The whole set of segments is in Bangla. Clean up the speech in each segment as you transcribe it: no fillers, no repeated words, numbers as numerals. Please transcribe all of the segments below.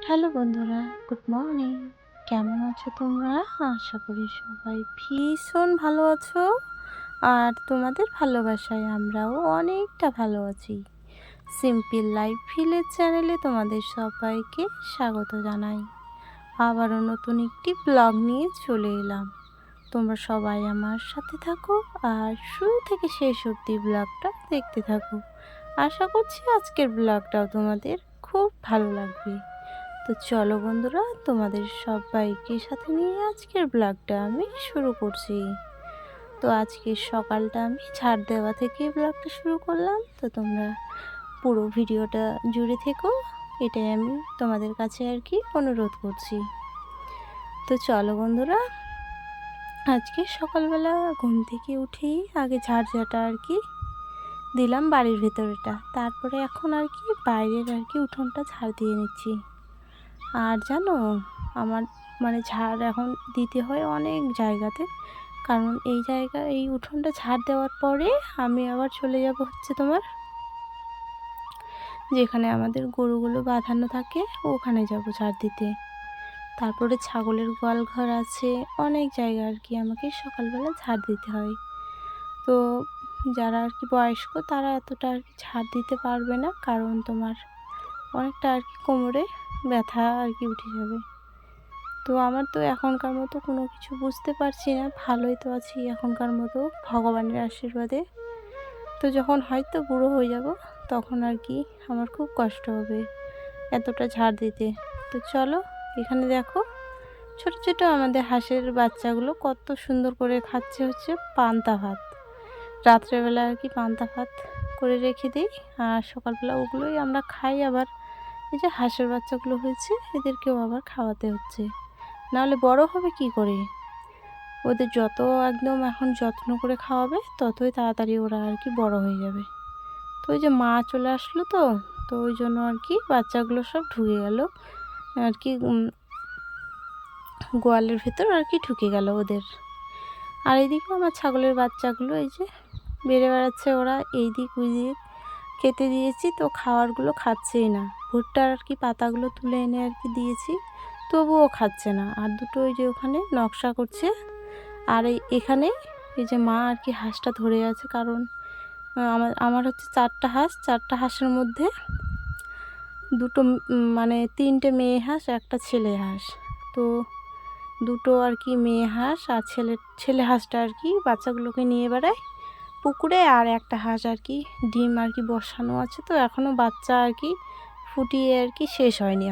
হ্যালো বন্ধুরা, গুড মর্নিং। কেমন আছো তোমরা? আশা করি সবাই ভীষণ ভালো আছো। আর তোমাদের ভালোবাসায় আমরাও অনেকটা ভালো আছি। সিম্পল লাইফ ভিলেজ চ্যানেলে তোমাদের সবাইকে স্বাগত জানাই। আবারও নতুন একটি ব্লগ নিয়ে চলে এলাম। তোমরা সবাই আমার সাথে থাকো আর শুরু থেকে শেষ অবধি ব্লগটা দেখতে থাকো। আশা করছি আজকের ব্লগটাও তোমাদের খুব ভালো লাগবে। তো চলো বন্ধুরা, তোমাদের সবাইকে সাথে নিয়ে আজকের ব্লগটা আমি শুরু করছি। তো আজকের সকালটা আমি ঝাড় দেওয়া থেকে ব্লগটা শুরু করলাম। তো তোমরা পুরো ভিডিওটা জুড়ে থেকো, এটাই আমি তোমাদের কাছে আর কি অনুরোধ করছি। তো চলো বন্ধুরা, আজকে সকালবেলা ঘুম থেকে উঠেই আগে ঝাড়ঝাঁটা আর কি দিলাম বাড়ির ভেতরেটা, তারপরে এখন আর কি বাইরের আর কি উঠোনটা ঝাড় দিয়ে নিচ্ছি। আর জানো, আমার ঝাড় এখন দিতে হয় অনেক জায়গাতে, কারণ এই উঠোনটা ঝাড় দেওয়ার পরে আমি আবার চলে যাব হচ্ছে তোমার যেখানে আমাদের গরুগুলো বাঁধানো থাকে ওখানে যাব ঝাড় দিতে। তারপরে ছাগলের গোয়াল ঘর আছে, অনেক জায়গা আর কি আমাকে সকালবেলা ঝাড় দিতে হয়। তো যারা আর কি বয়স্ক তারা এতটা আর কি ঝাড় দিতে পারবে না, কারণ তোমার অনেকটা আর কি কোমরে ব্যথা আর কি উঠে যাবে। তো আমার তো এখনকার মতো কোনো কিছু বুঝতে পারছি না, ভালোই তো আছি এখনকার মতো ভগবানের আশীর্বাদে। তো যখন হয়তো বুড়ো হয়ে যাব তখন আর কি আমার খুব কষ্ট হবে এতটা ঝাড় দিতে। তো চলো, এখানে দেখো ছোট ছোট আমাদের হাঁসের বাচ্চাগুলো কত সুন্দর করে খাচ্ছে হচ্ছে পান্তা ভাত। রাত্রেবেলা আর কি পান্তা ভাত করে রেখে দিই, আর সকালবেলা ওগুলোই আমরা খাই। আবার এই যে হাঁসের বাচ্চাগুলো হয়েছে এদেরকেও আবার খাওয়াতে হচ্ছে, নাহলে বড় হবে কি করে। ওদের যত একদম এখন যত্ন করে খাওয়াবে ততই তাড়াতাড়ি ওরা আর কি বড় হয়ে যাবে। তো ওই যে মা চলে আসলো, তো ওই জন্য আর কি বাচ্চাগুলো সব ঢুকে গেল আর কি গোয়ালের ভেতর আর কি ঢুকে গেল ওদের। আর এইদিকে আমার ছাগলের বাচ্চাগুলো এই যে বেড়ে বেড়াচ্ছে, ওরা এই দিক ওই দিক খেতে দিয়েছি, তো খাওয়ারগুলো খাচ্ছেই না। ভুট্টার আর কি পাতাগুলো তুলে এনে আর কি দিয়েছি, তবুও খাচ্ছে না। আর দুটো ওই যে ওখানে নকশা করছে। আর এখানে এই যে মা আর কি হাঁসটা ধরে আছে, কারণ আমার হচ্ছে চারটা হাঁসের মধ্যে দুটো তিনটে মেয়ে হাঁস একটা ছেলে হাঁস। তো দুটো আর কি মেয়ে হাঁস আর ছেলে হাঁসটা আর কি বাচ্চাগুলোকে নিয়ে বেড়ায় পুকুরে। আর একটা হাঁস আর কি ডিম আর কি বসানো আছে, তো এখনও বাচ্চা আর কি ফুটিয়ে আর কি শেষ হয়নি,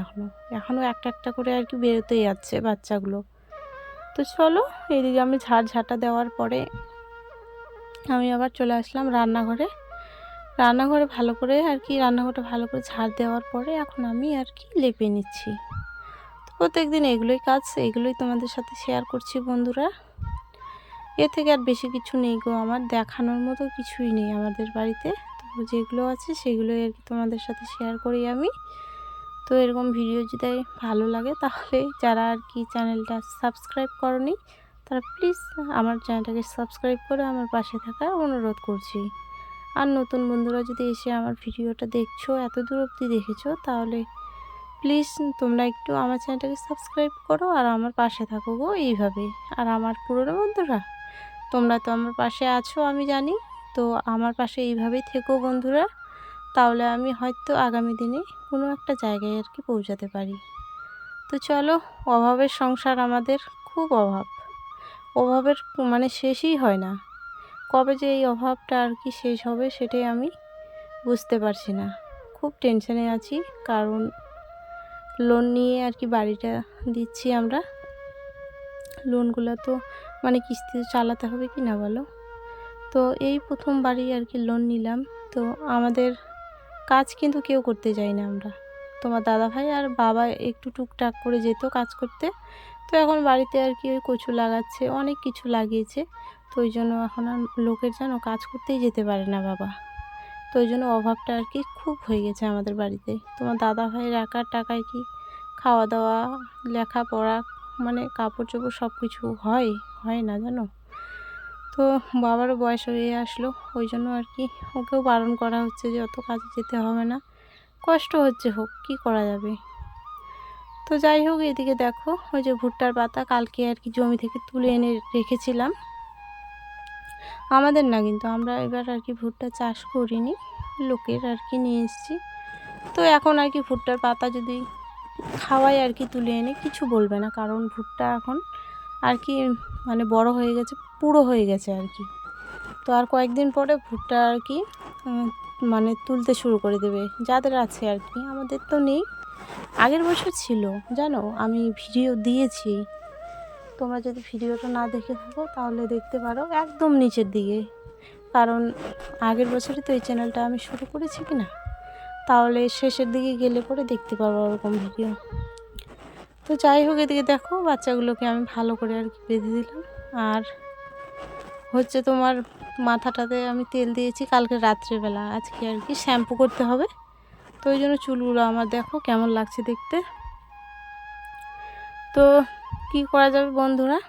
এখনও একটা একটা করে আর কি বেরোতেই যাচ্ছে বাচ্চাগুলো। তো চলো, এইদিকে আমি ঝাঁটা দেওয়ার পরে আমি আবার চলে আসলাম রান্নাঘরে ভালো করে আর কি রান্নাঘরটা ভালো করে ঝাড় দেওয়ার পরে এখন আমি আর কি লেপে নিচ্ছি। তো প্রত্যেকদিন এগুলোই তোমাদের সাথে শেয়ার করছি বন্ধুরা। এর থেকে আর বেশি কিছু নেই গো, আমার দেখানোর মতো কিছুই নেই আমাদের বাড়িতে। তো যেগুলো আছে সেগুলোই আর কি তোমাদের সাথে শেয়ার করি আমি। তো এরকম ভিডিও যদি ভালো লাগে তাহলে যারা আর কি চ্যানেলটা সাবস্ক্রাইব করনি তারা প্লিজ আমার চ্যানেলটাকে সাবস্ক্রাইব করে আমার পাশে থাকার অনুরোধ করছি। আর নতুন বন্ধুরা যদি এসে আমার ভিডিওটা দেখছো, এত দূর অবধি দেখেছো, তাহলে প্লিজ তোমরা একটু আমার চ্যানেলটাকে সাবস্ক্রাইব করো আর আমার পাশে থাকো গো এইভাবে। আর আমার পুরনো বন্ধুরা, তোমরা তো আমার পাশে আছো আমি জানি, তো আমার পাশে এইভাবেই থেকো বন্ধুরা, তাহলে আমি হয়তো আগামী দিনে কোনো একটা জায়গায় আর কি পৌঁছাতে পারি। তো চলো, অভাবের সংসার আমাদের, খুব অভাবের শেষই হয় না। কবে যে এই অভাবটা আর কি শেষ হবে সেটাই আমি বুঝতে পারছি না। খুব টেনশনে আছি, কারণ লোন নিয়ে আর কি বাড়িটা দিচ্ছি আমরা। লোনগুলো তো কিস্তি চালাতে হবে কি না বলো। তো এই প্রথম বাড়ি আর কি লোন নিলাম। তো আমাদের কাজ কিন্তু কেউ করতে যায় না আমরা, তোমার দাদাভাই আর বাবা একটু টুকটাক করে যেত কাজ করতে। তো এখন বাড়িতে আর কি ওই কচু লাগাচ্ছে, অনেক কিছু লাগিয়েছে। তো ওই জন্য এখন আর লোকের কাজ করতেই যেতে পারে না বাবা। তো ওই জন্য অভাবটা আর কি খুব হয়ে গেছে আমাদের বাড়িতে। তোমার দাদাভাইয়ের একার টাকায় কি খাওয়া দাওয়া, লেখাপড়া, কাপড় চোপড় সব কিছু হয় না জানো। তো বাবারও বয়স হয়ে আসলো, ওই জন্য আর কি ওকেও বারণ করা হচ্ছে যে অত কাজে যেতে হবে না, কষ্ট হচ্ছে, হোক কী করা যাবে। তো যাই হোক, এদিকে দেখো ওই যে ভুট্টার পাতা কালকে আর কি জমি থেকে তুলে এনে রেখেছিলাম। আমাদের না, কিন্তু আমরা এবার আর কি ভুট্টা চাষ করিনি, লোকের আর কি নিয়ে এসেছি। তো এখন আর কি ভুট্টার পাতা যদি খাওয়াই আর কি তুলে এনে কিছু বলবে না, কারণ ভুট্টা এখন আর কি মানে বড় হয়ে গেছে, পুরো হয়ে গেছে আর কি। তো আর কয়েকদিন পরে ভুট্টা আর কি মানে তুলতে শুরু করে দেবে, যাদের আছে আর কি। আমাদের তো নেই, আগের বছর ছিল জানো, আমি ভিডিও দিয়েছি। তোমরা যদি ভিডিওটা না দেখে থাকো তাহলে দেখতে পারো একদম নিচের দিকে, কারণ আগের বছরই তো এই চ্যানেলটা আমি শুরু করেছি কি না, তাহলে শেষের দিকে গেলে পরে দেখতে পারবো ওরকম ভিডিও। তো যাই হোক, এদিকে দেখো বাচ্চাগুলোকে আমি ভালো করে আর কি বেঁধে দিলাম। আর হচ্ছে তোমার মাথাটাতে আমি তেল দিয়েছি কালকে রাত্রেবেলা, আজকে আর কি শ্যাম্পু করতে হবে। তো ওই জন্য চুলগুলো আমার দেখো কেমন লাগছে দেখতে। তো কি করা যাবে বন্ধুরা,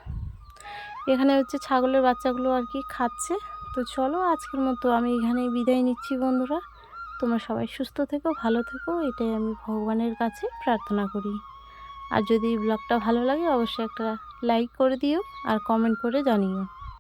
এখানে হচ্ছে ছাগলের বাচ্চাগুলো আর কি খাচ্ছে। তো চলো আজকের মতো আমি এখানেই বিদায় নিচ্ছি বন্ধুরা। তোমরা সবাই সুস্থ থেকো, ভালো থেকো, এটাই আমি ভগবানের কাছে প্রার্থনা করি। আর যদি ব্লগটা ভালো লাগে অবশ্যই একটা লাইক করে দিও আর কমেন্ট করে জানিও।